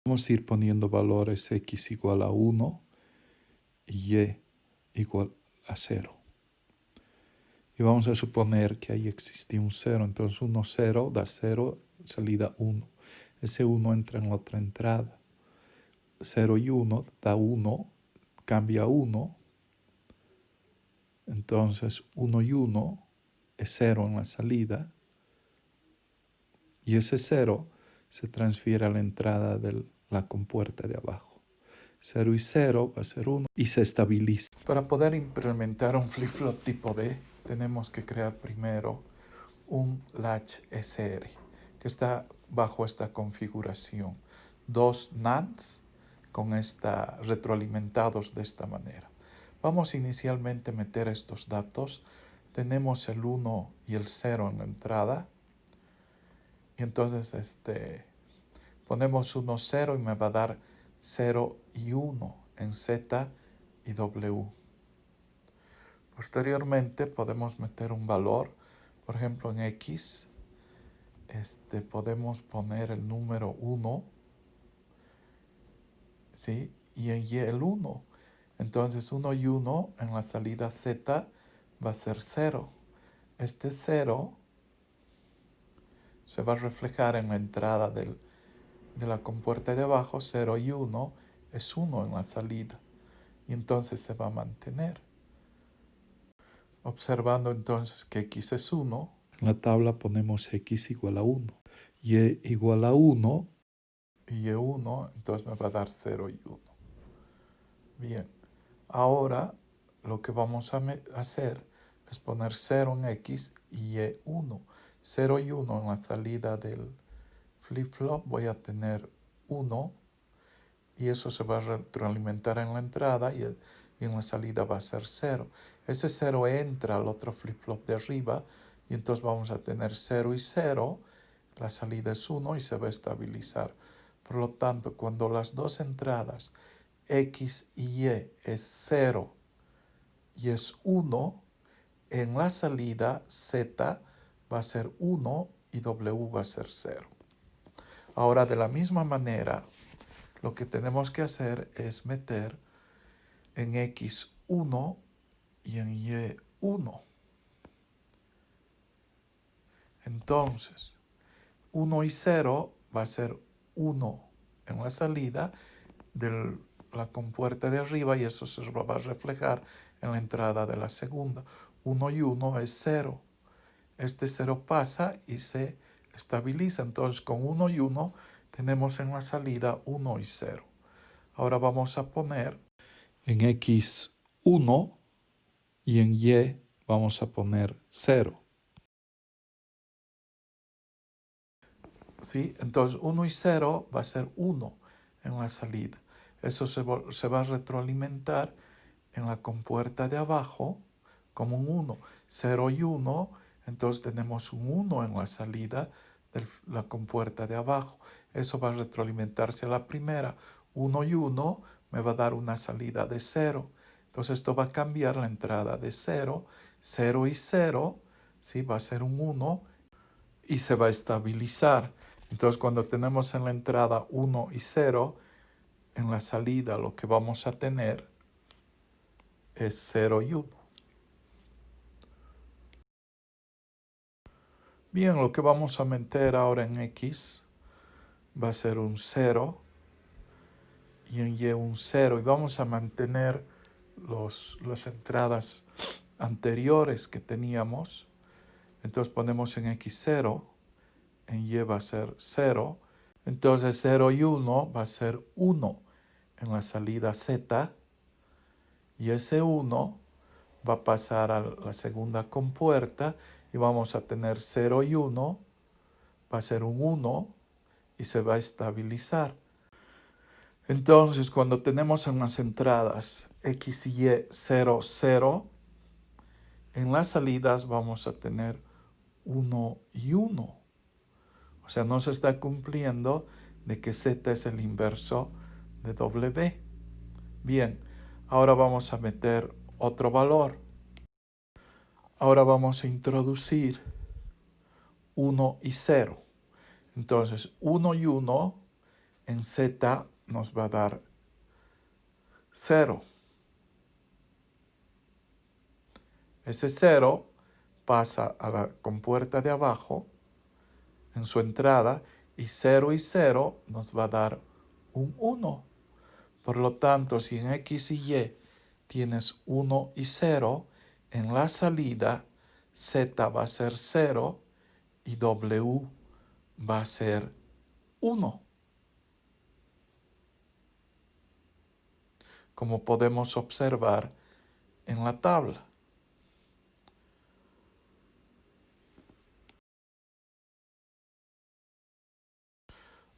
Vamos a ir poniendo valores x igual a 1 y y igual a 0. Y vamos a suponer que ahí existe un 0. Entonces 1, 0 da 0, salida 1. Ese 1 entra en la otra entrada. 0 y 1 da 1, cambia 1. Entonces 1 y 1 es 0 en la salida. Y ese 0 se transfiere a la entrada de la compuerta de abajo. 0 y 0 va a ser 1 y se estabiliza. Para poder implementar un flip-flop tipo D, tenemos que crear primero un latch SR, que está bajo esta configuración. 2 NANDs con retroalimentados de esta manera. Vamos inicialmente a meter estos datos. Tenemos el 1 y el 0 en la entrada. Y entonces ponemos 1, 0 y me va a dar 0 y 1 en Z y W. Posteriormente podemos meter un valor, por ejemplo en X, podemos poner el número 1, ¿sí? Y en Y el 1. Entonces 1 y 1 en la salida Z va a ser 0. Este 0 se va a reflejar en la entrada de la compuerta de abajo. 0 y 1 es 1 en la salida. Y entonces se va a mantener. Observando entonces que X es 1, en la tabla ponemos X igual a 1. Y igual a 1 y Y1, entonces me va a dar 0 y 1. Bien, ahora lo que vamos a hacer es poner 0 en X y Y1. 0 y 1 en la salida del flip-flop voy a tener 1 y eso se va a retroalimentar en la entrada y en la salida va a ser 0. Ese 0 entra al otro flip-flop de arriba y entonces vamos a tener 0 y 0. La salida es 1 y se va a estabilizar. Por lo tanto, cuando las dos entradas X y Y es 0 y es 1, en la salida Z va a ser 1 y W va a ser 0. Ahora, de la misma manera, lo que tenemos que hacer es meter en X 1 y en Y 1. Entonces, 1 y 0 va a ser 1 en la salida de la compuerta de arriba y eso se va a reflejar en la entrada de la segunda. 1 y 1 es 0. Este 0 pasa y se estabiliza. Entonces, con 1 y 1 tenemos en la salida 1 y 0. Ahora vamos a poner en X 1 y en Y vamos a poner 0. ¿Sí? Entonces 1 y 0 va a ser 1 en la salida. Eso se va a retroalimentar en la compuerta de abajo como un 1. 0 y 1, entonces tenemos un 1 en la salida de la compuerta de abajo. Eso va a retroalimentarse a la primera. 1 y 1 me va a dar una salida de 0. Entonces esto va a cambiar la entrada de 0. 0 y 0, ¿sí? Va a ser un 1 y se va a estabilizar. Entonces cuando tenemos en la entrada 1 y 0, en la salida lo que vamos a tener es 0 y 1. Bien, lo que vamos a meter ahora en X va a ser un 0 y en Y un 0. Y vamos a mantener las entradas anteriores que teníamos. Entonces ponemos en X 0, en Y va a ser 0. Entonces 0 y 1 va a ser 1 en la salida Z. Y ese 1 va a pasar a la segunda compuerta y vamos a tener 0 y 1, va a ser un 1 y se va a estabilizar. Entonces, cuando tenemos en las entradas X y Y 0, 0, en las salidas vamos a tener 1 y 1. O sea, no se está cumpliendo de que Z es el inverso de W. Bien, ahora vamos a meter otro valor. Ahora vamos a introducir 1 y 0. Entonces, 1 y 1 en Z nos va a dar 0. Ese 0 pasa a la compuerta de abajo en su entrada y 0 y 0 nos va a dar un 1. Por lo tanto, si en X y Y tienes 1 y 0, en la salida Z va a ser 0 y W va a ser 1. Como podemos observar en la tabla.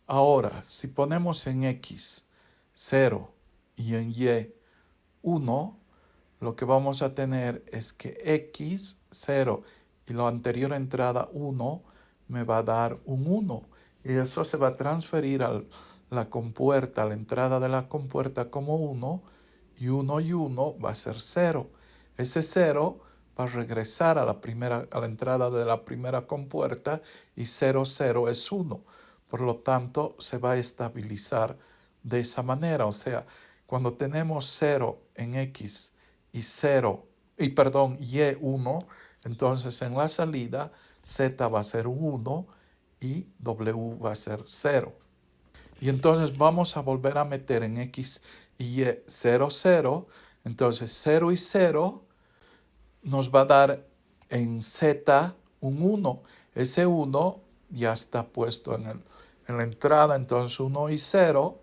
Ahora, si ponemos en X 0 y en Y 1, lo que vamos a tener es que X 0 y la anterior entrada 1 me va a dar un 1. Y eso se va a transferir a la compuerta, a la entrada de la compuerta como 1, y 1 va a ser 0. Ese 0 va a regresar a la entrada de la primera compuerta y 0, 0 es 1. Por lo tanto, se va a estabilizar de esa manera. O sea, cuando tenemos 0 en X y Y1, entonces en la salida Z va a ser un 1 y W va a ser 0. Y entonces vamos a volver a meter en X y Y 0, 0. Entonces 0 y 0 nos va a dar en Z un 1. Ese 1 ya está puesto en la entrada, entonces 1 y 0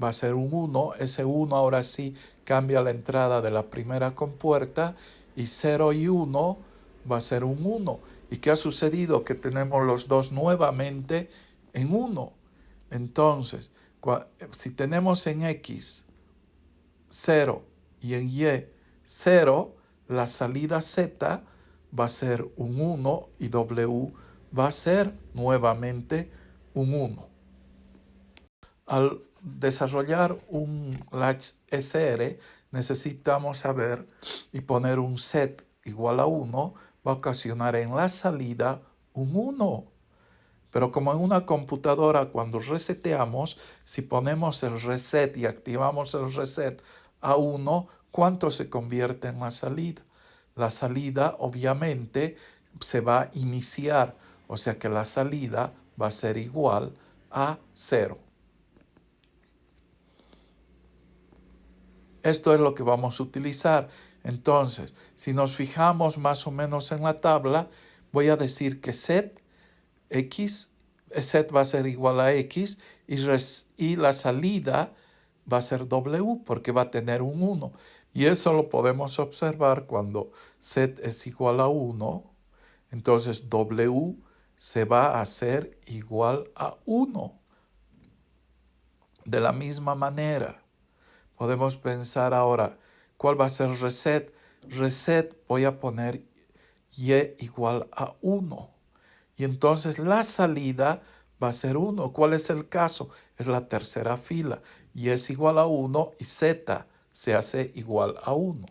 va a ser un 1. Ese 1 ahora sí cambia la entrada de la primera compuerta y 0 y 1 va a ser un 1. ¿Y qué ha sucedido? Que tenemos los dos nuevamente en 1. Entonces, si tenemos en X 0 y en Y 0, la salida Z va a ser un 1 y W va a ser nuevamente un 1. Al desarrollar un latch SR necesitamos saber y poner un set igual a 1 va a ocasionar en la salida un 1. Pero como en una computadora cuando reseteamos, si ponemos el reset y activamos el reset a 1, ¿cuánto se convierte en la salida? La salida obviamente se va a iniciar, o sea que la salida va a ser igual a 0. Esto es lo que vamos a utilizar. Entonces, si nos fijamos más o menos en la tabla, voy a decir que set va a ser igual a X y la salida va a ser W porque va a tener un 1. Y eso lo podemos observar cuando set es igual a 1. Entonces W se va a hacer igual a 1. De la misma manera, podemos pensar ahora, ¿cuál va a ser reset? Reset voy a poner Y igual a 1. Y entonces la salida va a ser 1. ¿Cuál es el caso? Es la tercera fila. Y es igual a 1 y Z se hace igual a 1.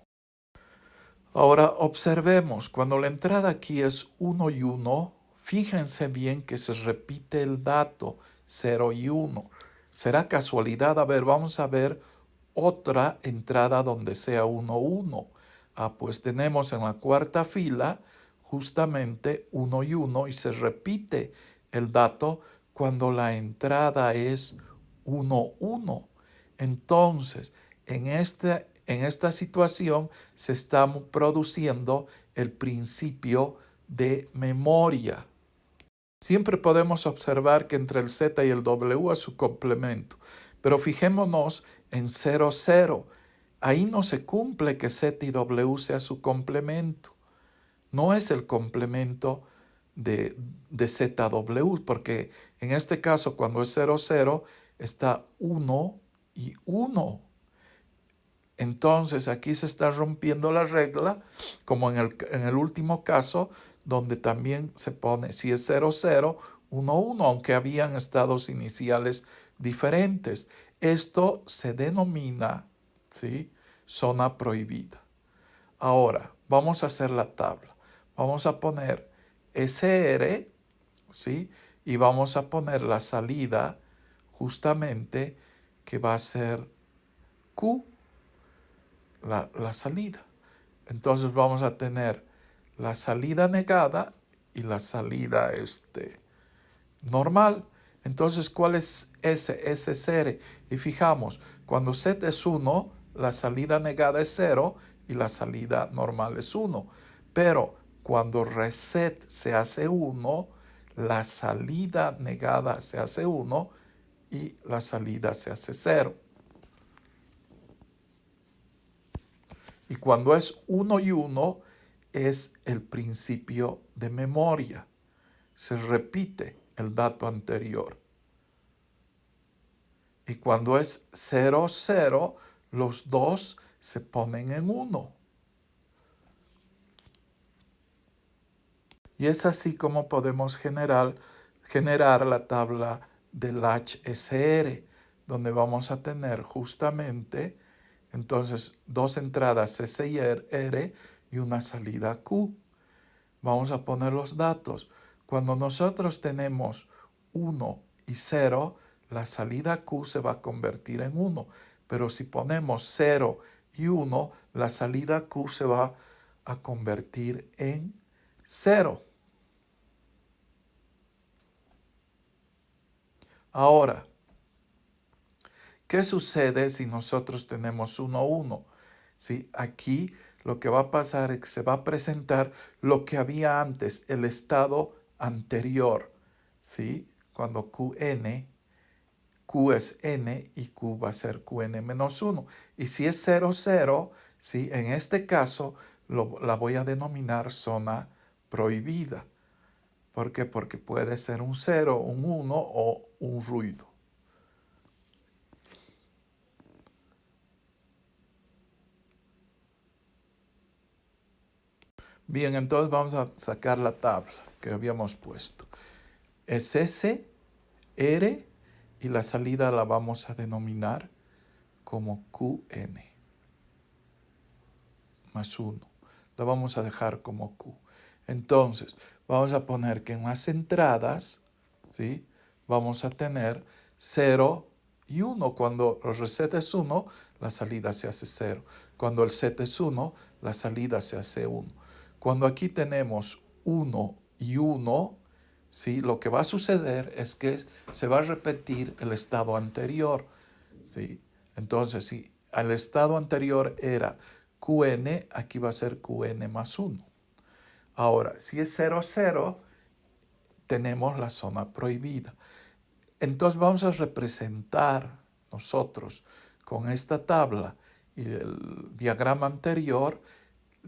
Ahora observemos, cuando la entrada aquí es 1 y 1, fíjense bien que se repite el dato 0 y 1. ¿Será casualidad? A ver, vamos a ver otra entrada donde sea 1, 1. Pues tenemos en la cuarta fila justamente 1 y 1 y se repite el dato cuando la entrada es 1, 1. Entonces, en esta situación se está produciendo el principio de memoria. Siempre podemos observar que entre el Z y el W es su complemento, pero fijémonos en 0, 0. Ahí no se cumple que Z y W sea su complemento. No es el complemento de ZW, porque en este caso cuando es 0, 0 está 1 y 1. Entonces aquí se está rompiendo la regla, como en el último caso, donde también se pone, si es 0, 0, 1, 1, aunque habían estados iniciales diferentes. Esto se denomina, ¿sí?, zona prohibida. Ahora, vamos a hacer la tabla. Vamos a poner SR, ¿sí?, y vamos a poner la salida justamente que va a ser Q, la salida. Entonces vamos a tener la salida negada y la salida normal. Entonces, ¿cuál es ese? Ese es 0. Y fijamos, cuando Z es 1, la salida negada es 0 y la salida normal es 1. Pero cuando reset se hace 1, la salida negada se hace 1 y la salida se hace 0. Y cuando es 1 y 1, es el principio de memoria. Se repite el dato anterior. Y cuando es 0, 0, los dos se ponen en 1. Y es así como podemos generar la tabla del HSR, donde vamos a tener justamente, entonces, dos entradas S y R y una salida Q. Vamos a poner los datos. Cuando nosotros tenemos 1 y 0, la salida Q se va a convertir en 1. Pero si ponemos 0 y 1, la salida Q se va a convertir en 0. Ahora, ¿qué sucede si nosotros tenemos 1, 1? ¿Sí? Aquí lo que va a pasar es que se va a presentar lo que había antes, el estado anterior. ¿Sí? Cuando Qn, Q es n y Q va a ser Qn menos 1. Y si es 0, 0, ¿sí? En este caso la voy a denominar zona prohibida. ¿Por qué? Porque puede ser un 0, un 1 o un ruido. Bien, entonces vamos a sacar la tabla que habíamos puesto. Es S, R y la salida la vamos a denominar como Qn más 1. La vamos a dejar como Q. Entonces, vamos a poner que en las entradas, ¿sí? Vamos a tener 0 y 1. Cuando el reset es 1, la salida se hace 0. Cuando el set es 1, la salida se hace 1. Cuando aquí tenemos 1 y 1, ¿sí? Lo que va a suceder es que se va a repetir el estado anterior, ¿sí? Entonces, si el estado anterior era Qn, aquí va a ser Qn más 1. Ahora, si es 0, 0, tenemos la zona prohibida. Entonces vamos a representar nosotros con esta tabla y el diagrama anterior,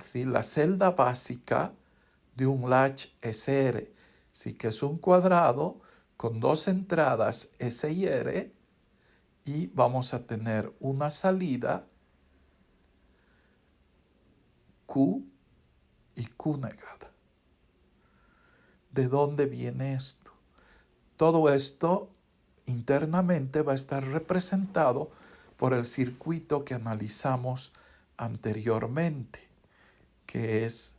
¿sí? La celda básica de un latch SR, ¿sí? Que es un cuadrado con dos entradas S y R, y vamos a tener una salida Q y Q negada. ¿De dónde viene esto? Todo esto internamente va a estar representado por el circuito que analizamos anteriormente, que es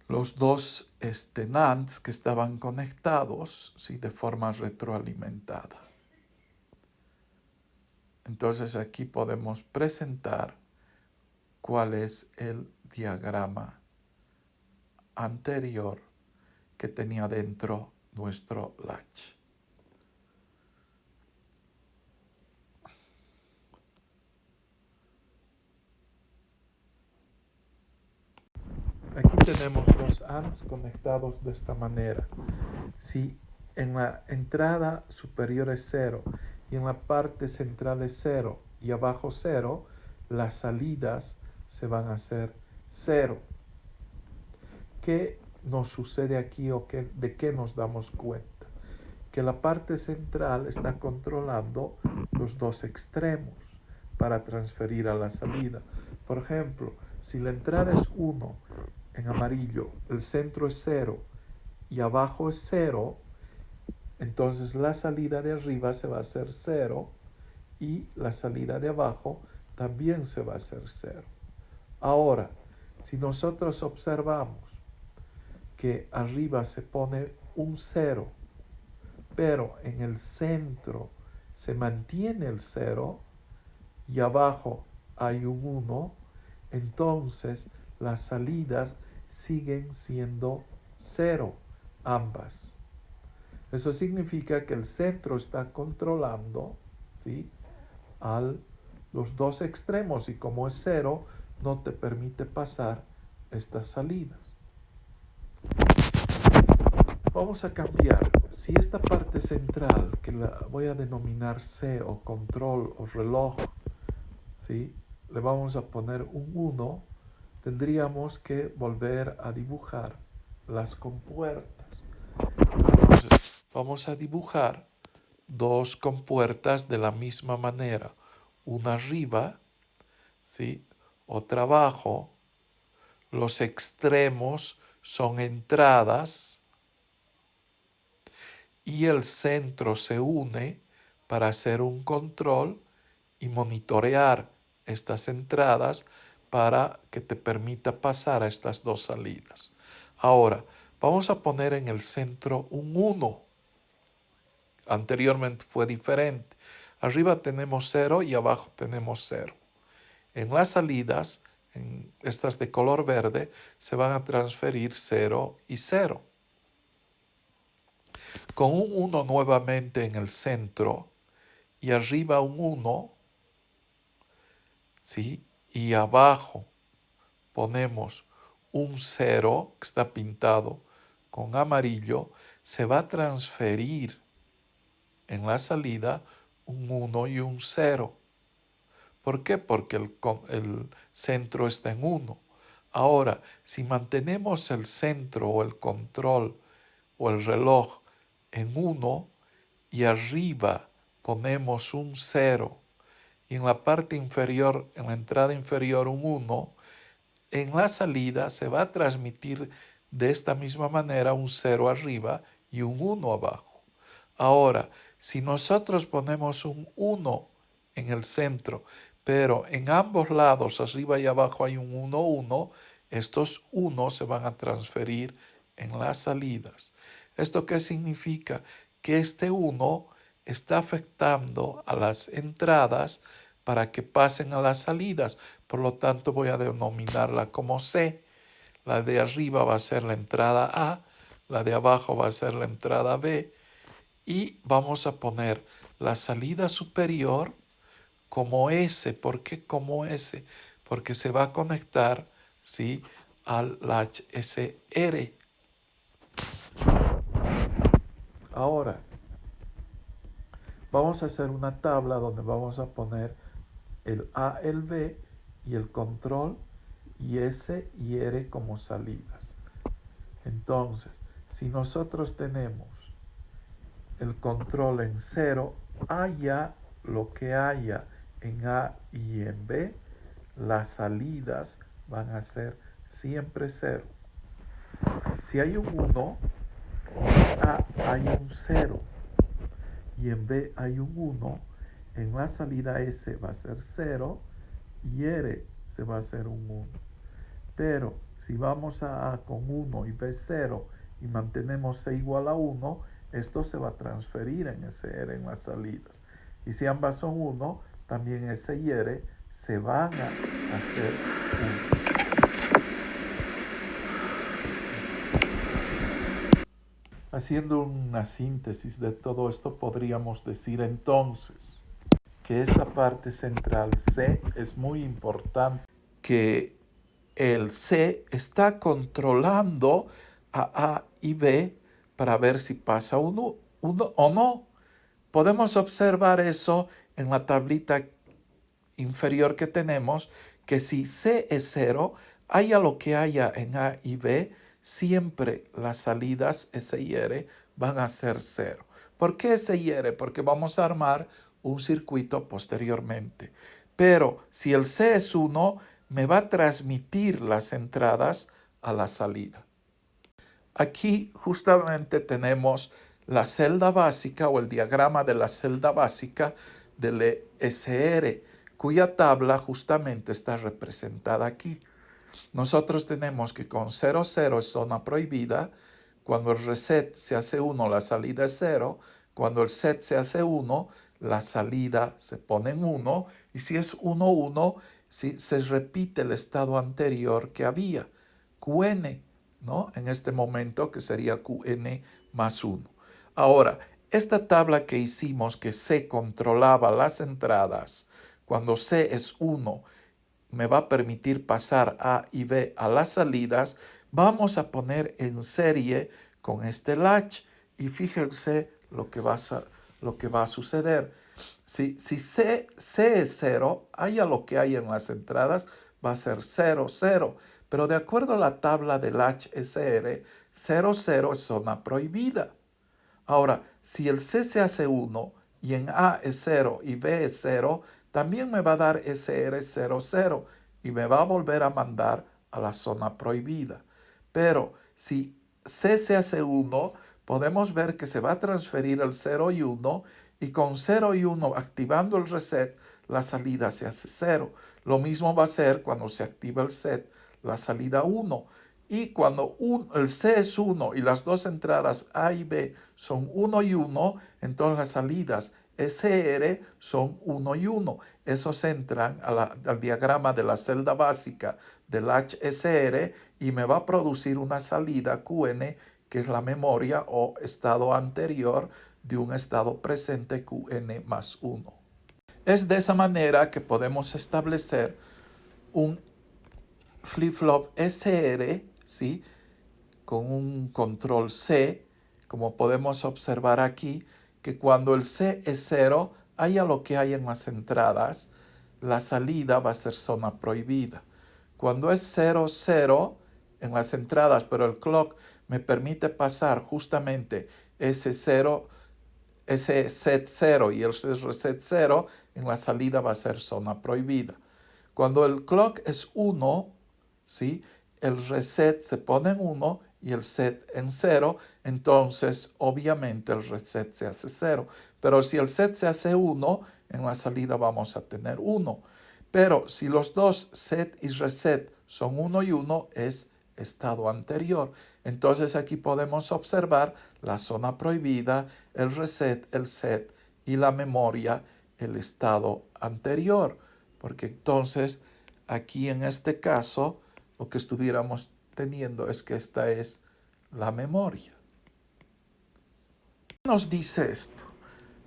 los dos NANDs que estaban conectados, ¿sí? De forma retroalimentada. Entonces aquí podemos presentar cuál es el diagrama anterior que tenía dentro nuestro latch. Aquí tenemos los ANDs conectados de esta manera. Si en la entrada superior es 0 y en la parte central es 0 y abajo 0, las salidas se van a hacer 0. ¿Qué nos sucede aquí o de qué nos damos cuenta? Que la parte central está controlando los dos extremos para transferir a la salida. Por ejemplo, si la entrada es 1 en amarillo, el centro es 0 y abajo es 0, entonces la salida de arriba se va a hacer 0 y la salida de abajo también se va a hacer 0. Ahora, si nosotros observamos que arriba se pone un 0 pero en el centro se mantiene el 0 y abajo hay un 1, entonces las salidas siguen siendo 0, ambas. Eso significa que el centro está controlando, ¿sí?, los dos extremos, y como es 0, no te permite pasar estas salidas. Vamos a cambiar. Si esta parte central, que la voy a denominar C o control o reloj, ¿sí?, le vamos a poner un 1, tendríamos que volver a dibujar las compuertas. Entonces, vamos a dibujar dos compuertas de la misma manera. Una arriba, ¿sí?, otra abajo. Los extremos son entradas y el centro se une para hacer un control y monitorear estas entradas para que te permita pasar a estas dos salidas. Ahora, vamos a poner en el centro un 1. Anteriormente fue diferente. Arriba tenemos 0 y abajo tenemos 0. En las salidas, en estas de color verde, se van a transferir 0 y 0. Con un 1 nuevamente en el centro y arriba un 1, ¿sí?, y abajo ponemos un 0 que está pintado con amarillo, se va a transferir en la salida un 1 y un 0. ¿Por qué? Porque el centro está en 1. Ahora, si mantenemos el centro o el control o el reloj en 1 y arriba ponemos un 0 y en la parte inferior, en la entrada inferior un 1, en la salida se va a transmitir de esta misma manera un 0 arriba y un 1 abajo. Ahora, si nosotros ponemos un 1 en el centro, pero en ambos lados, arriba y abajo, hay un 1, 1, estos 1 se van a transferir en las salidas. ¿Esto qué significa? Que este 1 está afectando a las entradas para que pasen a las salidas. Por lo tanto, voy a denominarla como C. La de arriba va a ser la entrada A, la de abajo va a ser la entrada B, y vamos a poner la salida superior como S. ¿Por qué como S? Porque se va a conectar, ¿sí?, al latch SR. Ahora, vamos a hacer una tabla donde vamos a poner el A, el B y el control y S y R como salidas. Entonces, si nosotros tenemos el control en 0, haya lo que haya en A y en B, las salidas van a ser siempre 0. Si hay un 1, en A hay un 0 y en B hay un 1, en la salida S va a ser 0 y R se va a hacer un 1. Pero si vamos a A con 1 y B 0 y mantenemos C igual a 1, esto se va a transferir en SR en las salidas. Y si ambas son 1, también S y R se van a hacer 1. Haciendo una síntesis de todo esto, podríamos decir entonces que esta parte central C es muy importante, que el C está controlando a y B para ver si pasa uno o no. Podemos observar eso en la tablita inferior que tenemos, que si C es 0, haya lo que haya en A y B, siempre las salidas S y R van a ser 0. ¿Por qué S y R? Porque vamos a armar un circuito posteriormente. Pero si el C es 1, me va a transmitir las entradas a la salida. Aquí justamente tenemos la celda básica o el diagrama de la celda básica del SR, cuya tabla justamente está representada aquí. Nosotros tenemos que con 0,0 es zona prohibida. Cuando el reset se hace 1, la salida es 0. Cuando el set se hace 1, la salida se pone en 1, y si es 1, 1, si se repite el estado anterior que había, Qn, ¿no? En este momento que sería Qn más 1. Ahora, esta tabla que hicimos que C controlaba las entradas, cuando C es 1, me va a permitir pasar A y B a las salidas, vamos a poner en serie con este latch y fíjense lo que va a suceder. Si C es 0, haya lo que hay en las entradas, va a ser 0, 0. Pero de acuerdo a la tabla de latch SR, 0, 0 es zona prohibida. Ahora, si el C se hace 1 y en A es 0 y B es 0, también me va a dar SR 0, 0 y me va a volver a mandar a la zona prohibida. Pero si C se hace 1, podemos ver que se va a transferir el 0 y 1 y con 0 y 1 activando el reset, la salida se hace 0. Lo mismo va a ser cuando se activa el set, la salida 1. Y cuando el C es 1 y las dos entradas A y B son 1 y 1, entonces las salidas SR son 1 y 1. Esos entran al diagrama de la celda básica del latch SR y me va a producir una salida Qn, que es la memoria o estado anterior de un estado presente Qn más 1. Es de esa manera que podemos establecer un flip-flop SR, ¿sí? Con un control C, como podemos observar aquí, que cuando el C es 0, haya lo que hay en las entradas, la salida va a ser zona prohibida. Cuando es 0, 0 en las entradas, pero el clock me permite pasar justamente ese 0, ese set 0 y el reset 0, en la salida va a ser zona prohibida. Cuando el clock es 1, ¿sí? El reset se pone en 1 y el set en 0, entonces obviamente el reset se hace 0. Pero si el set se hace 1, en la salida vamos a tener 1. Pero si los dos set y reset son 1 y 1, es estado anterior. Entonces aquí podemos observar la zona prohibida, el reset, el set y la memoria, el estado anterior. Porque entonces aquí en este caso lo que estuviéramos teniendo es que esta es la memoria. ¿Qué nos dice esto?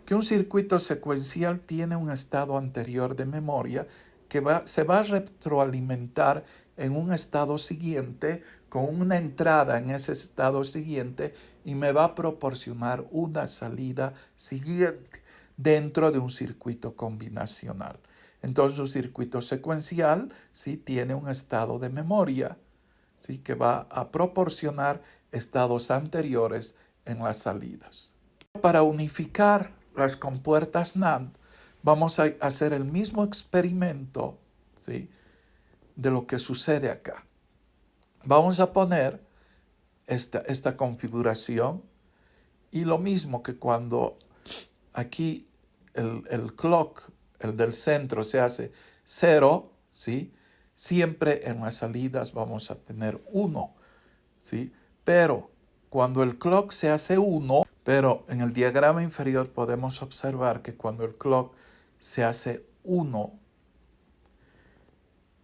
Que un circuito secuencial tiene un estado anterior de memoria que se va a retroalimentar en un estado siguiente con una entrada en ese estado siguiente y me va a proporcionar una salida siguiente dentro de un circuito combinacional. Entonces un circuito secuencial sí tiene un estado de memoria, ¿sí? Que va a proporcionar estados anteriores en las salidas. Para unificar las compuertas NAND, vamos a hacer el mismo experimento, ¿sí? De lo que sucede acá. Vamos a poner esta configuración y lo mismo que cuando aquí el clock, el del centro, se hace 0, ¿sí? Siempre en las salidas vamos a tener 1, ¿sí? Pero cuando el clock se hace 1, pero en el diagrama inferior podemos observar que cuando el clock se hace 1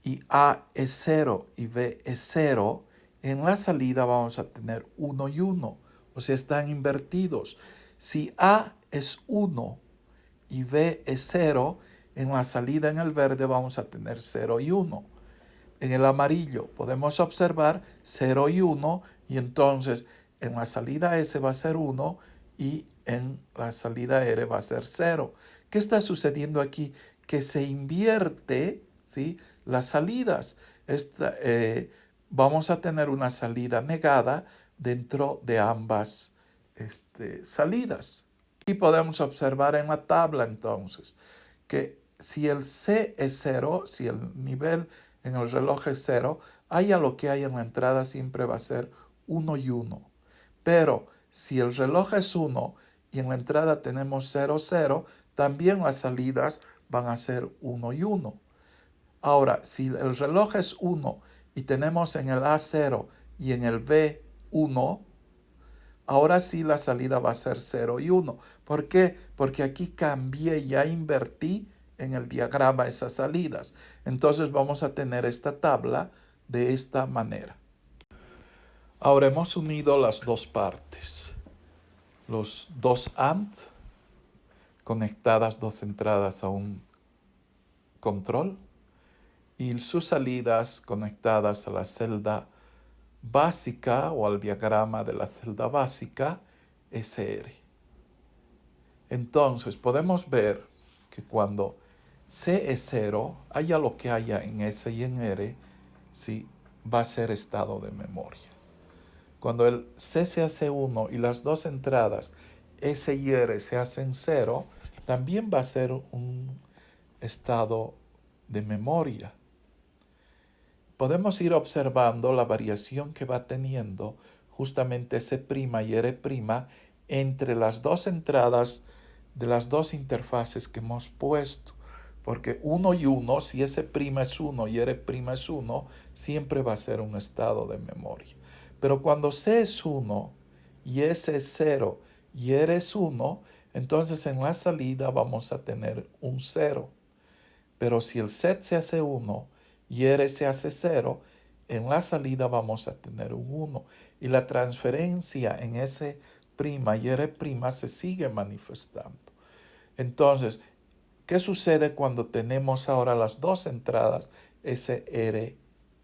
y A es 0 y B es 0, en la salida vamos a tener 1 y 1, o sea, están invertidos. Si A es 1 y B es 0, en la salida en el verde vamos a tener 0 y 1. En el amarillo podemos observar 0 y 1 y entonces en la salida S va a ser 1 y en la salida R va a ser 0. ¿Qué está sucediendo aquí? Que se invierte, ¿sí? Las salidas. Vamos a tener una salida negada dentro de ambas salidas. Y podemos observar en la tabla entonces que si el C es 0, si el nivel en el reloj es 0, haya lo que hay en la entrada siempre va a ser 1 y 1. Pero si el reloj es 1 y en la entrada tenemos 0, 0, también las salidas van a ser 1 y 1. Ahora, si el reloj es 1 y tenemos en el A 0 y en el B 1, ahora sí la salida va a ser 0 y 1. ¿Por qué? Porque aquí cambié, ya invertí en el diagrama esas salidas. Entonces vamos a tener esta tabla de esta manera. Ahora hemos unido las dos partes. Los dos AND conectadas, dos entradas a un control, y sus salidas conectadas a la celda básica o al diagrama de la celda básica SR. Entonces podemos ver que cuando C es 0, haya lo que haya en S y en R, ¿sí? Va a ser estado de memoria. Cuando el C se hace 1 y las dos entradas S y R se hacen 0, también va a ser un estado de memoria. Podemos ir observando la variación que va teniendo justamente C' y R' entre las dos entradas de las dos interfaces que hemos puesto. Porque 1 y 1, si S' es 1 y R' es 1, siempre va a ser un estado de memoria. Pero cuando C es 1 y S es 0 y R es 1, entonces en la salida vamos a tener un 0. Pero si el set se hace 1 y R se hace 0, en la salida vamos a tener un 1. Y la transferencia en S' y R' se sigue manifestando. Entonces, ¿qué sucede cuando tenemos ahora las dos entradas SR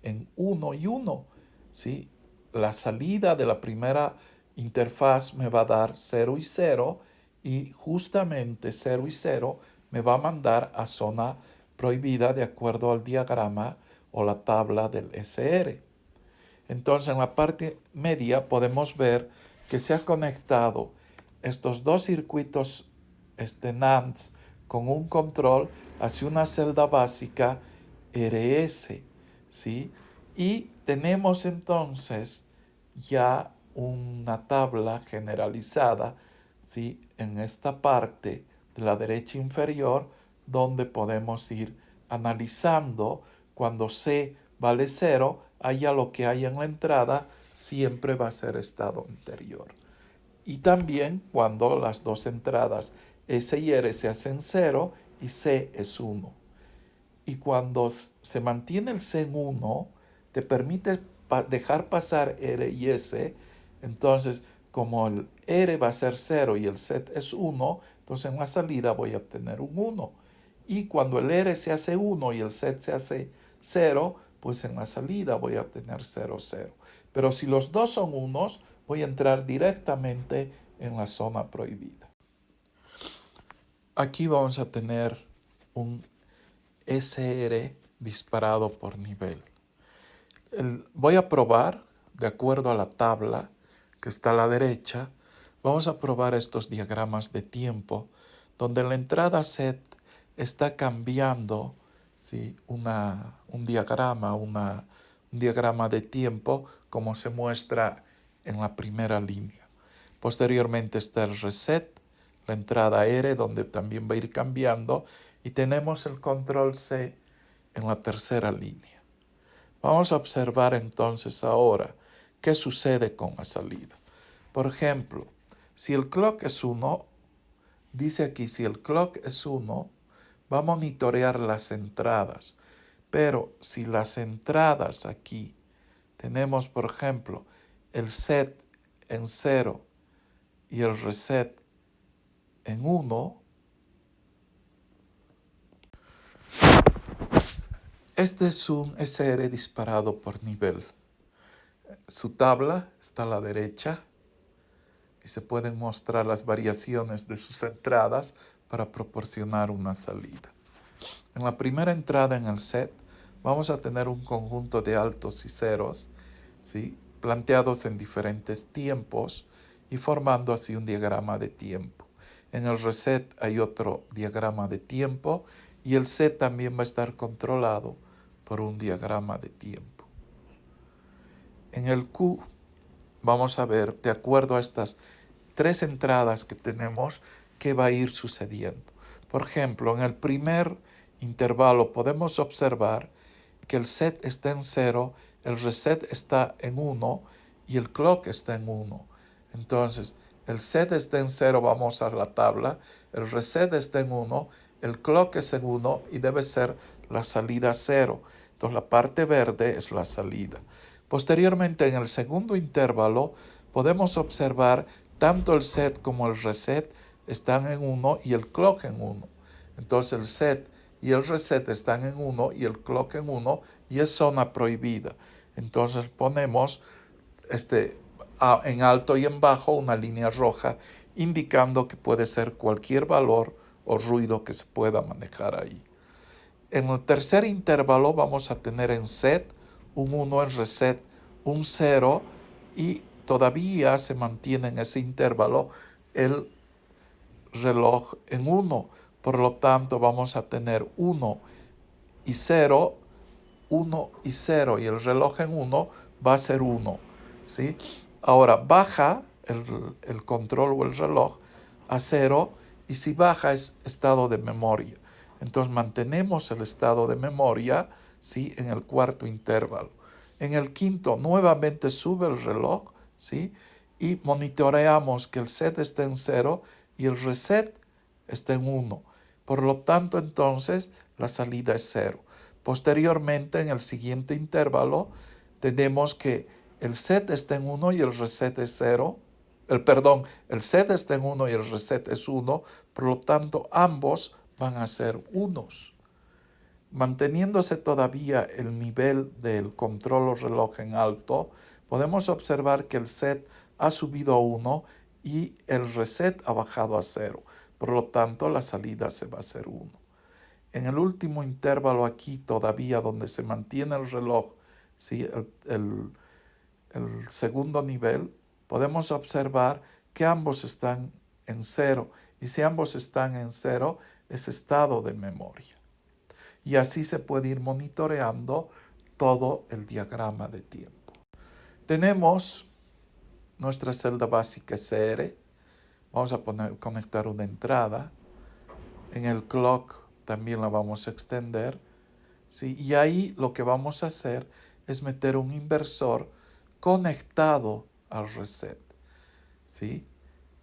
en 1 y 1? ¿Sí? La salida de la primera interfaz me va a dar 0 y 0 y justamente 0 y 0 me va a mandar a zona prohibida de acuerdo al diagrama o la tabla del SR. Entonces en la parte media podemos ver que se ha conectado estos dos circuitos NANDs con un control hacia una celda básica RS, ¿sí? Y tenemos entonces ya una tabla generalizada, ¿sí? En esta parte de la derecha inferior, donde podemos ir analizando cuando C vale 0, haya lo que haya en la entrada, siempre va a ser estado anterior. Y también cuando las dos entradas S y R se hacen 0 y C es 1. Y cuando se mantiene el C en 1, te permite dejar pasar R y S. Entonces, como el R va a ser 0 y el set es 1, entonces en la salida voy a obtener un 1. Y cuando el R se hace 1 y el set se hace 0, pues en la salida voy a obtener 0, 0. Pero si los dos son unos, voy a entrar directamente en la zona prohibida. Aquí vamos a tener un SR disparado por nivel. Voy a probar, de acuerdo a la tabla que está a la derecha, vamos a probar estos diagramas de tiempo, donde la entrada set está cambiando, ¿sí? un diagrama de tiempo como se muestra en la primera línea. Posteriormente está el reset, la entrada R, donde también va a ir cambiando, y tenemos el control C en la tercera línea. Vamos a observar entonces ahora qué sucede con la salida. Por ejemplo, si el clock es 1, dice aquí, si el clock es 1, va a monitorear las entradas. Pero si las entradas aquí tenemos, por ejemplo, el set en 0 y el reset en 1, este es un SR disparado por nivel. Su tabla está a la derecha y se pueden mostrar las variaciones de sus entradas para proporcionar una salida. En la primera entrada en el set vamos a tener un conjunto de altos y ceros, ¿sí? Planteados en diferentes tiempos y formando así un diagrama de tiempo. En el reset hay otro diagrama de tiempo y el set también va a estar controlado por un diagrama de tiempo. En el Q vamos a ver, de acuerdo a estas tres entradas que tenemos, qué va a ir sucediendo. Por ejemplo, en el primer intervalo podemos observar que el set está en 0, el reset está en 1 y el clock está en 1. Entonces, el set está en 0, vamos a la tabla, el reset está en 1, el clock es en 1 y debe ser la salida 0. Entonces, la parte verde es la salida. Posteriormente, en el segundo intervalo, podemos observar tanto el set como el reset están en 1 y el clock en 1. Entonces, el set y el reset están en 1 y el clock en 1 y es zona prohibida. Entonces, ponemos en alto y en bajo una línea roja indicando que puede ser cualquier valor o ruido que se pueda manejar ahí. En el tercer intervalo vamos a tener en set un 1, en reset un 0 y todavía se mantiene en ese intervalo el reloj en 1. Por lo tanto vamos a tener 1 y 0, 1 y 0 y el reloj en 1 va a ser 1. ¿Sí? Ahora baja el control o el reloj a 0 y si baja es estado de memoria. Entonces mantenemos el estado de memoria, ¿sí?, en el cuarto intervalo. En el quinto nuevamente sube el reloj, ¿sí?, y monitoreamos que el set esté en 0 y el reset está en 1. Por lo tanto, entonces, la salida es 0. Posteriormente, en el siguiente intervalo, tenemos que el set está en 1 y el reset es 0. El set está en 1 y el reset es 1. Por lo tanto, ambos van a ser unos. Manteniéndose todavía el nivel del control o reloj en alto, podemos observar que el set ha subido a 1 y el reset ha bajado a 0. Por lo tanto, la salida se va a hacer 1. En el último intervalo aquí todavía donde se mantiene el reloj, ¿sí?, el segundo nivel, podemos observar que ambos están en 0. Y si ambos están en 0, es estado de memoria. Y así se puede ir monitoreando todo el diagrama de tiempo. Tenemos nuestra celda básica SR. Vamos a conectar una entrada. En el clock también la vamos a extender, ¿sí? Y ahí lo que vamos a hacer es meter un inversor conectado al reset, ¿sí?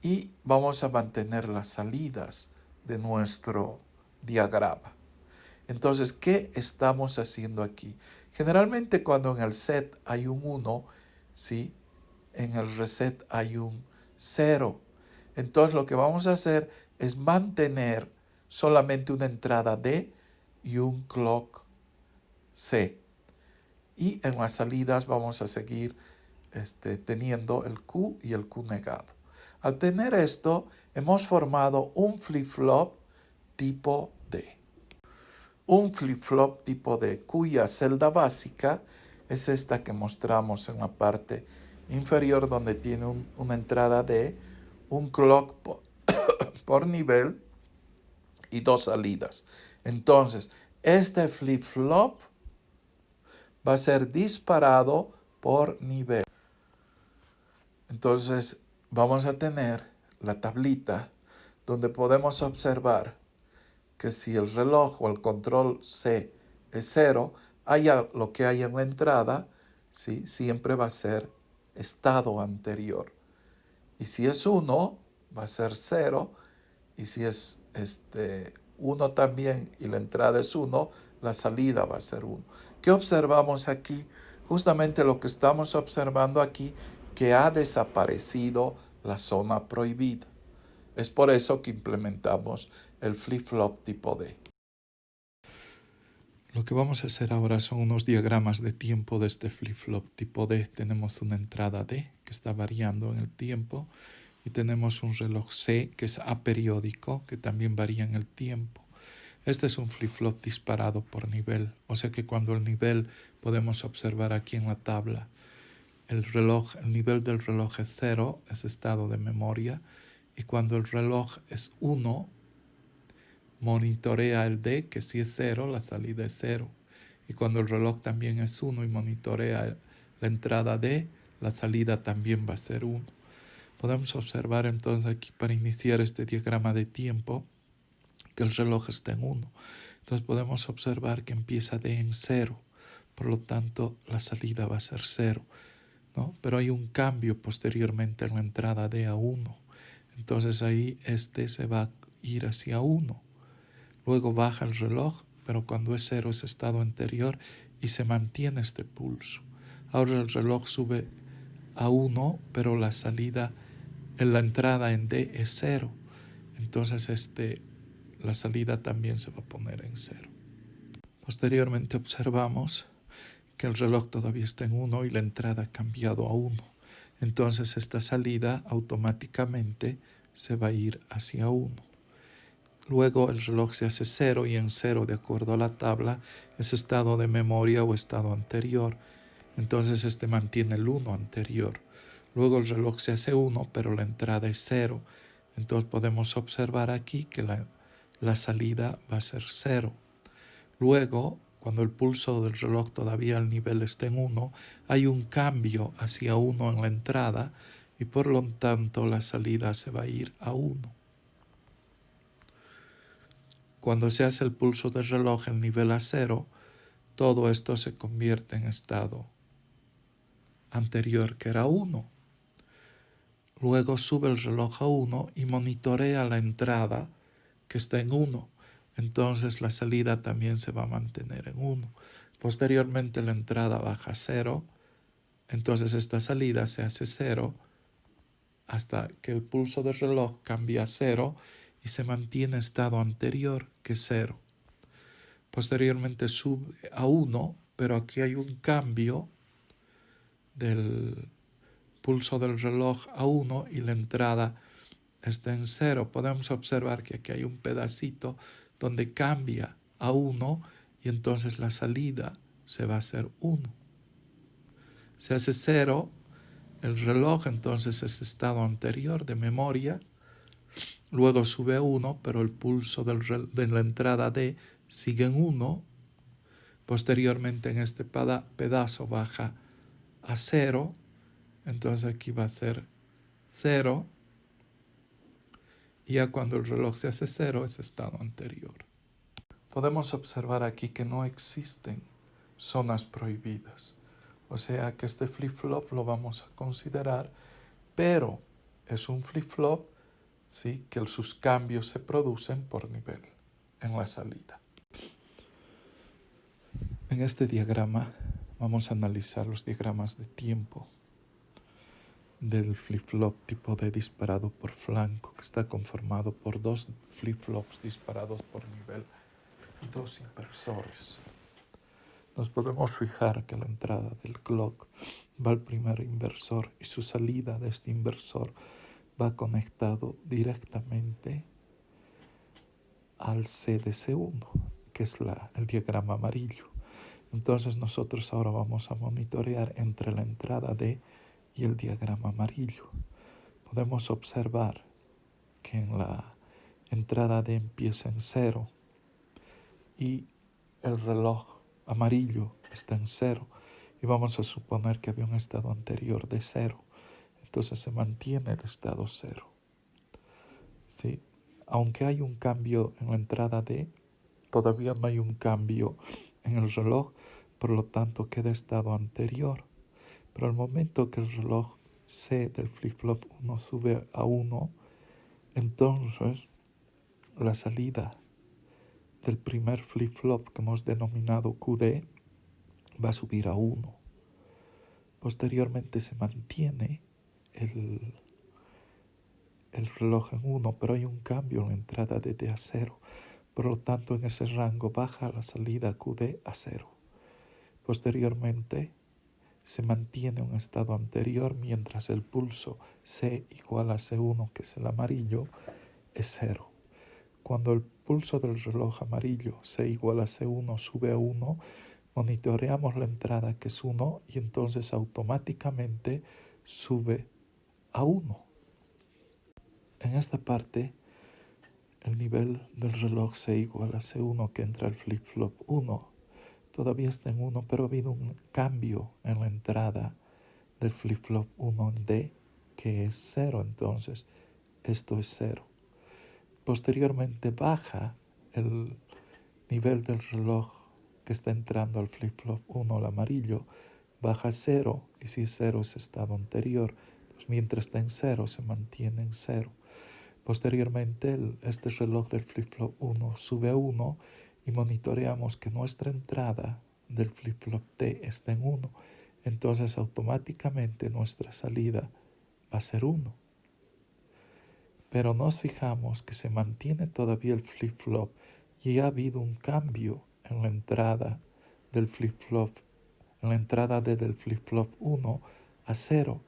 Y vamos a mantener las salidas de nuestro diagrama. Entonces, ¿qué estamos haciendo aquí? Generalmente cuando en el set hay un 1, ¿sí?, en el reset hay un 0. Entonces lo que vamos a hacer es mantener solamente una entrada D y un clock C. Y en las salidas vamos a seguir teniendo el Q y el Q negado. Al tener esto, hemos formado un flip-flop tipo D. Un flip-flop tipo D cuya celda básica es esta que mostramos en la parte inferior donde tiene una entrada D, un clock por nivel y dos salidas. Entonces, este flip-flop va a ser disparado por nivel. Entonces, vamos a tener la tablita donde podemos observar que si el reloj o el control C es 0, lo que hay en la entrada, ¿sí?, siempre va a ser estado anterior. Y si es 1, va a ser 0. Y si es 1 también y la entrada es 1, la salida va a ser 1. ¿Qué observamos aquí? Justamente lo que estamos observando aquí, que ha desaparecido la zona prohibida. Es por eso que implementamos el flip-flop tipo D. Lo que vamos a hacer ahora son unos diagramas de tiempo de este flip-flop tipo D. Tenemos una entrada D que está variando en el tiempo y tenemos un reloj C que es aperiódico que también varía en el tiempo. Este es un flip-flop disparado por nivel, o sea que cuando el nivel podemos observar aquí en la tabla, el nivel del reloj es 0, es estado de memoria, y cuando el reloj es 1, monitorea el D, que si es 0, la salida es 0. Y cuando el reloj también es 1 y monitorea la entrada D, la salida también va a ser 1. Podemos observar entonces aquí para iniciar este diagrama de tiempo que el reloj está en 1. Entonces podemos observar que empieza D en 0. Por lo tanto, la salida va a ser 0. ¿no? Pero hay un cambio posteriormente en la entrada D a 1. Entonces ahí se va a ir hacia 1. Luego baja el reloj, pero cuando es 0 es estado anterior y se mantiene este pulso. Ahora el reloj sube a 1, pero la entrada en D es 0. Entonces la salida también se va a poner en 0. Posteriormente observamos que el reloj todavía está en 1 y la entrada ha cambiado a 1. Entonces esta salida automáticamente se va a ir hacia 1. Luego el reloj se hace 0 y en 0, de acuerdo a la tabla, es estado de memoria o estado anterior. Entonces mantiene el 1 anterior. Luego el reloj se hace 1, pero la entrada es 0. Entonces podemos observar aquí que la salida va a ser 0. Luego, cuando el pulso del reloj todavía al nivel está en 1, hay un cambio hacia 1 en la entrada y por lo tanto la salida se va a ir a 1. Cuando se hace el pulso del reloj el nivel a 0, todo esto se convierte en estado anterior, que era 1. Luego sube el reloj a 1 y monitorea la entrada que está en 1. Entonces la salida también se va a mantener en 1. Posteriormente la entrada baja a 0. Entonces esta salida se hace 0 hasta que el pulso del reloj cambia a 0 y se mantiene estado anterior, que es 0. Posteriormente sube a 1, pero aquí hay un cambio del pulso del reloj a 1 y la entrada está en 0. Podemos observar que aquí hay un pedacito donde cambia a 1 y entonces la salida se va a hacer 1. Se hace 0, el reloj entonces es estado anterior de memoria, luego sube a 1, pero el pulso de la entrada D sigue en 1. Posteriormente en este pedazo baja a 0, entonces aquí va a ser 0, y ya cuando el reloj se hace 0 es estado anterior. Podemos observar aquí que no existen zonas prohibidas, o sea que este flip-flop lo vamos a considerar, pero es un flip-flop, ¿sí?, que sus cambios se producen por nivel en la salida. En este diagrama vamos a analizar los diagramas de tiempo del flip-flop tipo D disparado por flanco, que está conformado por dos flip-flops disparados por nivel y dos inversores. Nos podemos fijar que la entrada del clock va al primer inversor y su salida de este inversor va conectado directamente al CDC1, que es el diagrama amarillo. Entonces nosotros ahora vamos a monitorear entre la entrada D y el diagrama amarillo. Podemos observar que en la entrada D empieza en 0 y el reloj amarillo está en 0 y vamos a suponer que había un estado anterior de 0. Entonces se mantiene el estado 0. ¿Sí? Aunque hay un cambio en la entrada D, todavía no hay un cambio en el reloj, por lo tanto queda estado anterior. Pero al momento que el reloj C del flip-flop 1 sube a 1, entonces la salida del primer flip-flop que hemos denominado QD va a subir a 1. Posteriormente se mantiene el reloj en 1, pero hay un cambio en la entrada de D a 0. Por lo tanto, en ese rango baja la salida QD a 0. Posteriormente, se mantiene un estado anterior mientras el pulso C igual a C1, que es el amarillo, es 0. Cuando el pulso del reloj amarillo C igual a C1 sube a 1, monitoreamos la entrada, que es 1, y entonces automáticamente sube a 1. En esta parte, el nivel del reloj C igual a C1 que entra al flip-flop 1 todavía está en 1, pero ha habido un cambio en la entrada del flip-flop 1 en D, que es 0, entonces esto es 0. Posteriormente baja el nivel del reloj que está entrando al flip-flop 1, el amarillo, baja a 0, y si 0 es estado anterior, pues mientras está en 0 se mantiene en 0. Posteriormente este reloj del flip-flop 1 sube a 1 y monitoreamos que nuestra entrada del flip-flop T está en 1. Entonces automáticamente nuestra salida va a ser 1. Pero nos fijamos que se mantiene todavía el flip-flop y ha habido un cambio en la entrada del flip-flop, en la entrada del flip-flop 1 a 0.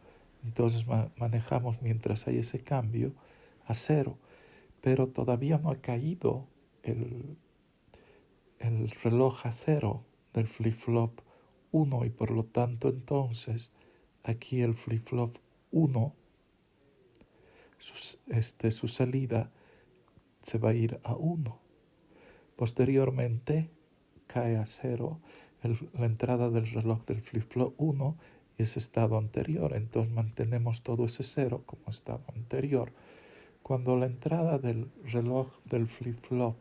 Entonces manejamos mientras hay ese cambio a 0, pero todavía no ha caído el reloj a 0 del flip-flop 1 y por lo tanto entonces aquí el flip-flop 1, su salida se va a ir a 1. Posteriormente cae a 0 la entrada del reloj del flip-flop 1 y ese estado anterior. Entonces mantenemos todo ese 0 como estado anterior. Cuando la entrada del reloj del flip-flop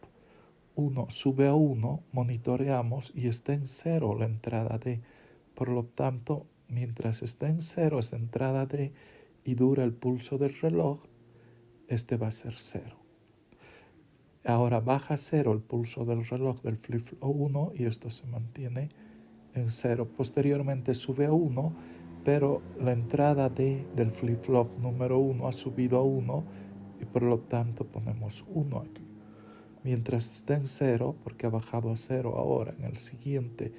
1 sube a 1, monitoreamos y está en 0 la entrada D. Por lo tanto, mientras está en 0 esa entrada D y dura el pulso del reloj, este va a ser 0. Ahora baja a 0 el pulso del reloj del flip-flop 1 y esto se mantiene en 0. Posteriormente sube a 1, pero la entrada del flip-flop número 1 ha subido a 1 y por lo tanto ponemos 1 aquí. Mientras está en 0, porque ha bajado a 0 ahora en el siguiente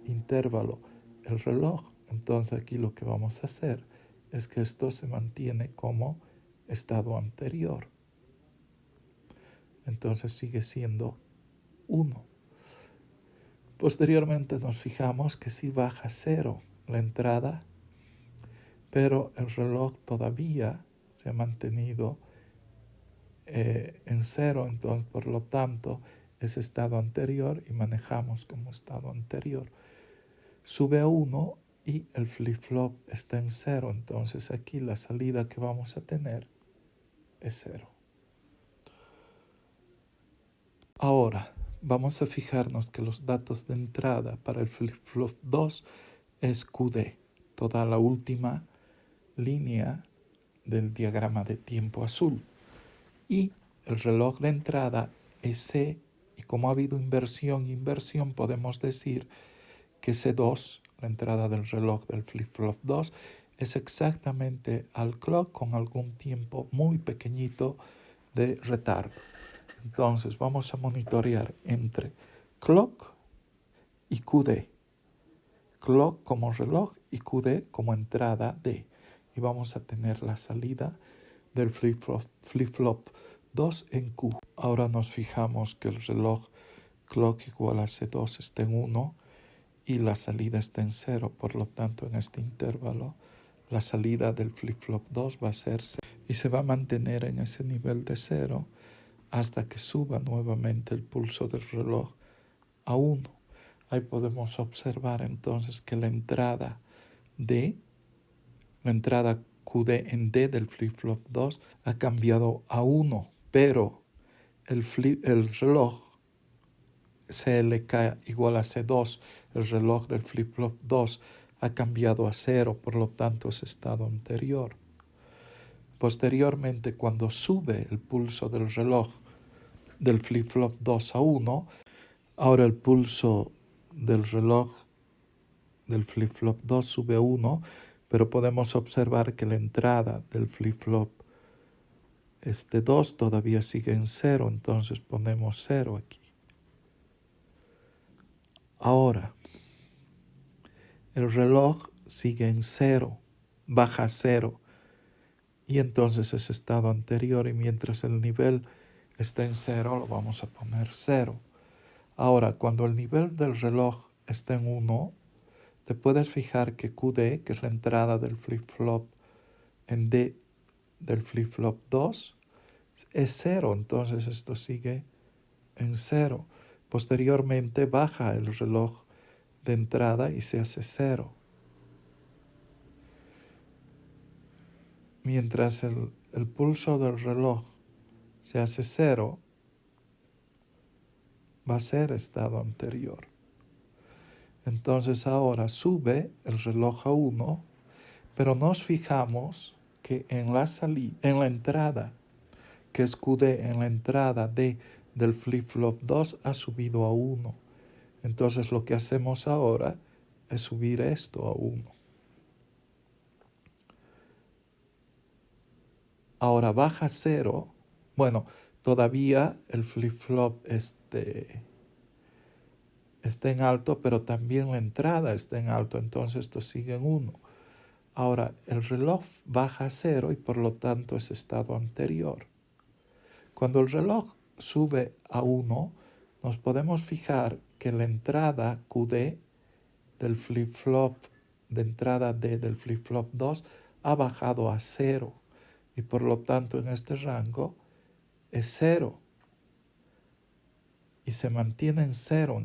intervalo el reloj, entonces aquí lo que vamos a hacer es que esto se mantiene como estado anterior. Entonces sigue siendo 1. Posteriormente nos fijamos que sí baja a 0 la entrada, pero el reloj todavía se ha mantenido en 0, entonces por lo tanto es estado anterior y manejamos como estado anterior. Sube a 1 y el flip-flop está en 0, entonces aquí la salida que vamos a tener es 0. Ahora vamos a fijarnos que los datos de entrada para el flip-flop 2 es QD, toda la última línea del diagrama de tiempo azul. Y el reloj de entrada es C, y como ha habido inversión, podemos decir que C2, la entrada del reloj del flip-flop 2, es exactamente al clock con algún tiempo muy pequeñito de retardo. Entonces vamos a monitorear entre clock y QD. Clock como reloj y QD como entrada D. Y vamos a tener la salida del flip-flop 2 en Q. Ahora nos fijamos que el reloj clock igual a C2 está en 1 y la salida está en 0. Por lo tanto, en este intervalo, la salida del flip-flop 2 va a ser 0 y se va a mantener en ese nivel de 0 hasta que suba nuevamente el pulso del reloj a 1. Ahí podemos observar entonces que la entrada QD en D del flip-flop 2 ha cambiado a 1, pero el reloj CLK igual a C2, el reloj del flip-flop 2 ha cambiado a 0, por lo tanto es estado anterior. Posteriormente, cuando sube el pulso del reloj del flip-flop 2 a 1, ahora el pulso del reloj del flip-flop 2 sube a 1, pero podemos observar que la entrada del flip-flop 2 todavía sigue en 0, entonces ponemos 0 aquí. Ahora, el reloj sigue en 0, baja a 0, y entonces es estado anterior, y mientras el nivel está en 0, lo vamos a poner 0. Ahora, cuando el nivel del reloj está en 1, te puedes fijar que QD, que es la entrada del flip-flop en D del flip-flop 2, es 0, entonces esto sigue en 0. Posteriormente baja el reloj de entrada y se hace 0. Mientras el pulso del reloj se hace 0, va a ser estado anterior. Entonces ahora sube el reloj a 1, pero nos fijamos que en la entrada, que es QD, en la entrada del flip-flop 2 ha subido a 1. Entonces lo que hacemos ahora es subir esto a 1. Ahora baja 0. Bueno, todavía el flip-flop está en alto, pero también la entrada está en alto, entonces esto sigue en 1. Ahora, el reloj baja a 0 y por lo tanto es estado anterior. Cuando el reloj sube a 1, nos podemos fijar que la entrada QD del flip-flop, de entrada D del flip-flop 2, ha bajado a 0 y por lo tanto en este rango es 0 y se mantiene en 0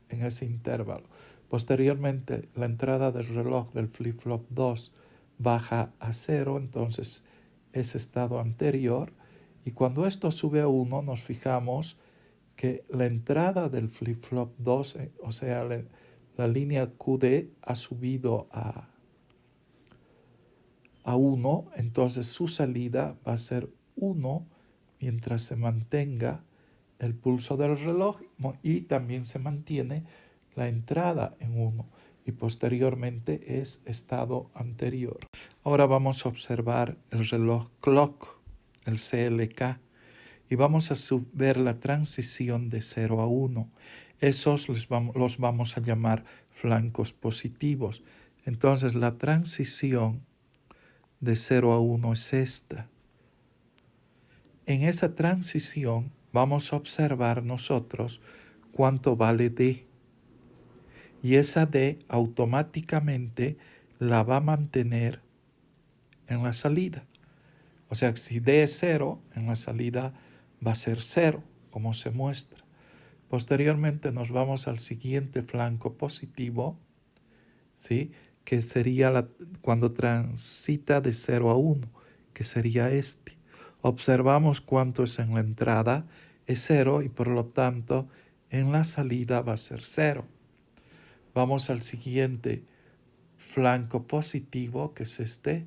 en ese intervalo. Posteriormente, la entrada del reloj del flip-flop 2 baja a 0, entonces es estado anterior. Y cuando esto sube a 1, nos fijamos que la entrada del flip-flop 2, o sea, la línea QD ha subido a 1, entonces su salida va a ser 1 mientras se mantenga el pulso del reloj y también se mantiene la entrada en 1 y posteriormente es estado anterior. Ahora vamos a observar el reloj clock, el CLK, y vamos a ver la transición de 0 a 1. Esos los vamos a llamar flancos positivos. Entonces la transición de 0 a 1 es esta. En esa transición vamos a observar nosotros cuánto vale D. Y esa D automáticamente la va a mantener en la salida. O sea, si D es 0, en la salida va a ser 0, como se muestra. Posteriormente nos vamos al siguiente flanco positivo, ¿sí? Que sería cuando transita de 0 a 1, que sería este. Observamos cuánto es en la entrada, es 0 y por lo tanto en la salida va a ser 0. Vamos al siguiente flanco positivo, que es este,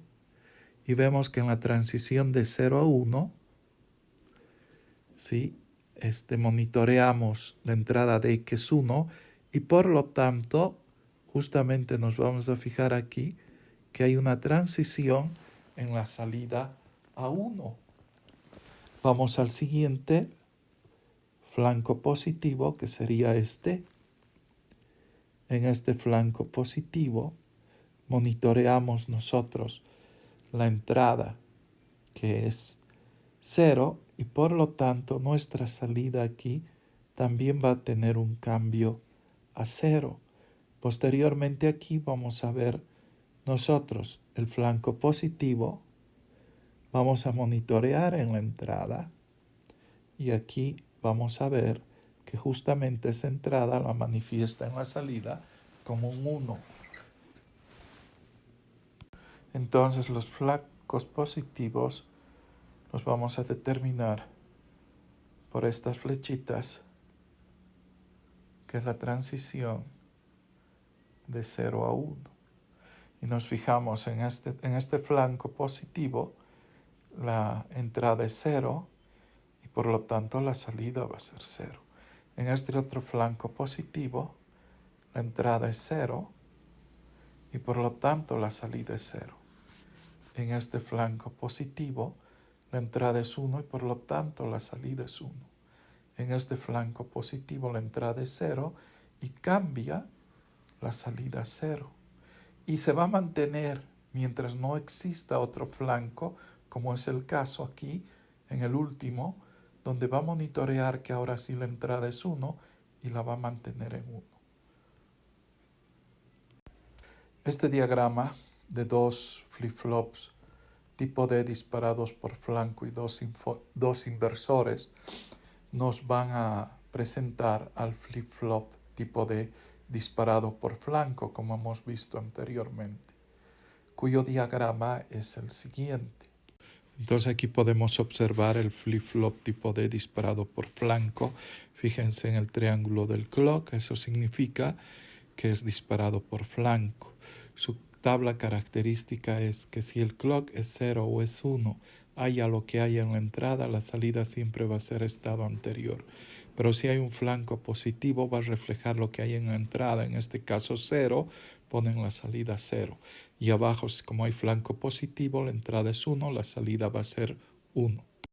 y vemos que en la transición de 0 a 1, ¿sí? Monitoreamos la entrada de que es 1 y por lo tanto justamente nos vamos a fijar aquí que hay una transición en la salida a 1. Vamos al siguiente flanco positivo, que sería este. En este flanco positivo monitoreamos nosotros la entrada, que es 0, y por lo tanto nuestra salida aquí también va a tener un cambio a 0. Posteriormente aquí vamos a ver nosotros el flanco positivo, vamos a monitorear en la entrada y aquí vamos a ver que justamente esa entrada la manifiesta en la salida como un 1. Entonces los flancos positivos los vamos a determinar por estas flechitas, que es la transición de 0 a 1. Y nos fijamos en este flanco positivo, la entrada es 0 y por lo tanto la salida va a ser 0. En este otro flanco positivo, la entrada es 0 y por lo tanto la salida es 0. En este flanco positivo, la entrada es 1 y por lo tanto la salida es 1. En este flanco positivo la entrada es 0 y cambia la salida a 0. Y se va a mantener mientras no exista otro flanco, como es el caso aquí en el último, donde va a monitorear que ahora sí la entrada es 1 y la va a mantener en 1. Este diagrama de dos flip-flops tipo D disparados por flanco y dos inversores nos van a presentar al flip-flop tipo D disparado por flanco, como hemos visto anteriormente, cuyo diagrama es el siguiente. Entonces aquí podemos observar el flip-flop tipo D disparado por flanco. Fíjense en el triángulo del clock, eso significa que es disparado por flanco. Su tabla característica es que si el clock es 0 o es 1, haya lo que haya en la entrada, la salida siempre va a ser estado anterior. Pero si hay un flanco positivo, va a reflejar lo que hay en la entrada, en este caso 0, ponen la salida 0. Y abajo, como hay flanco positivo, la entrada es 1, la salida va a ser 1.